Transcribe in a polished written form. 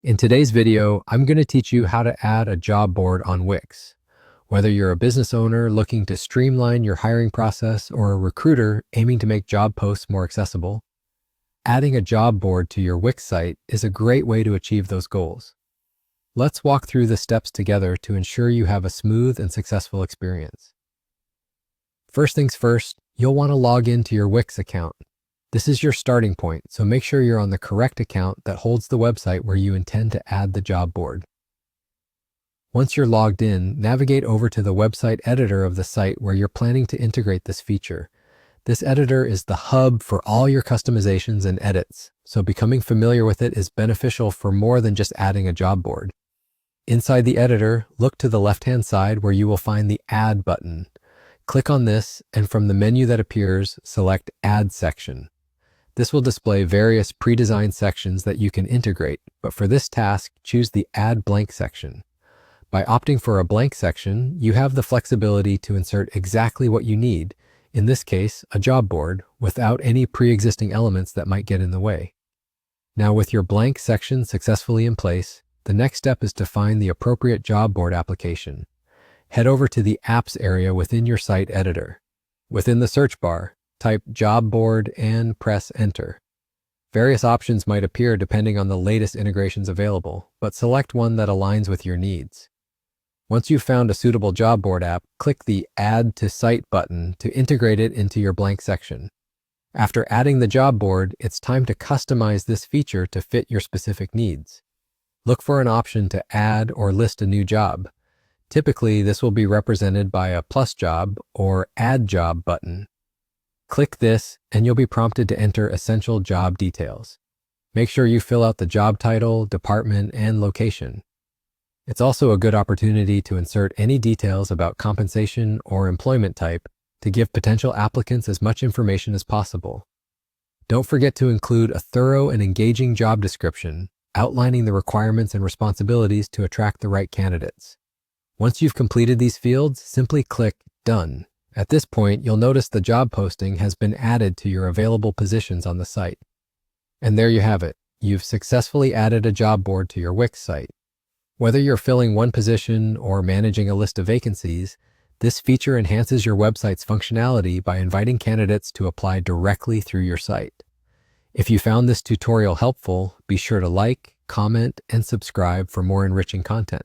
In today's video, I'm going to teach you how to add a job board on Wix. Whether you're a business owner looking to streamline your hiring process or a recruiter aiming to make job posts more accessible, adding a job board to your Wix site is a great way to achieve those goals. Let's walk through the steps together to ensure you have a smooth and successful experience. First things first, you'll want to log into your Wix account. This is your starting point, so make sure you're on the correct account that holds the website where you intend to add the job board. Once you're logged in, navigate over to the website editor of the site where you're planning to integrate this feature. This editor is the hub for all your customizations and edits, so becoming familiar with it is beneficial for more than just adding a job board. Inside the editor, look to the left-hand side where you will find the Add button. Click on this, and from the menu that appears, select Add Section. This will display various pre-designed sections that you can integrate, but for this task, choose the Add Blank section. By opting for a blank section, you have the flexibility to insert exactly what you need, in this case, a job board, without any pre-existing elements that might get in the way. Now, with your blank section successfully in place, the next step is to find the appropriate job board application. Head over to the Apps area within your site editor. Within the search bar, type job board and press enter. Various options might appear depending on the latest integrations available, but select one that aligns with your needs. Once you've found a suitable job board app, click the Add to Site button to integrate it into your blank section. After adding the job board, it's time to customize this feature to fit your specific needs. Look for an option to add or list a new job. Typically, this will be represented by a plus job or add job button. Click this and you'll be prompted to enter essential job details. Make sure you fill out the job title, department, and location. It's also a good opportunity to insert any details about compensation or employment type to give potential applicants as much information as possible. Don't forget to include a thorough and engaging job description, outlining the requirements and responsibilities to attract the right candidates. Once you've completed these fields, simply click Done. At this point, you'll notice the job posting has been added to your available positions on the site. And there you have it. You've successfully added a job board to your Wix site. Whether you're filling one position or managing a list of vacancies, this feature enhances your website's functionality by inviting candidates to apply directly through your site. If you found this tutorial helpful, be sure to like, comment, and subscribe for more enriching content.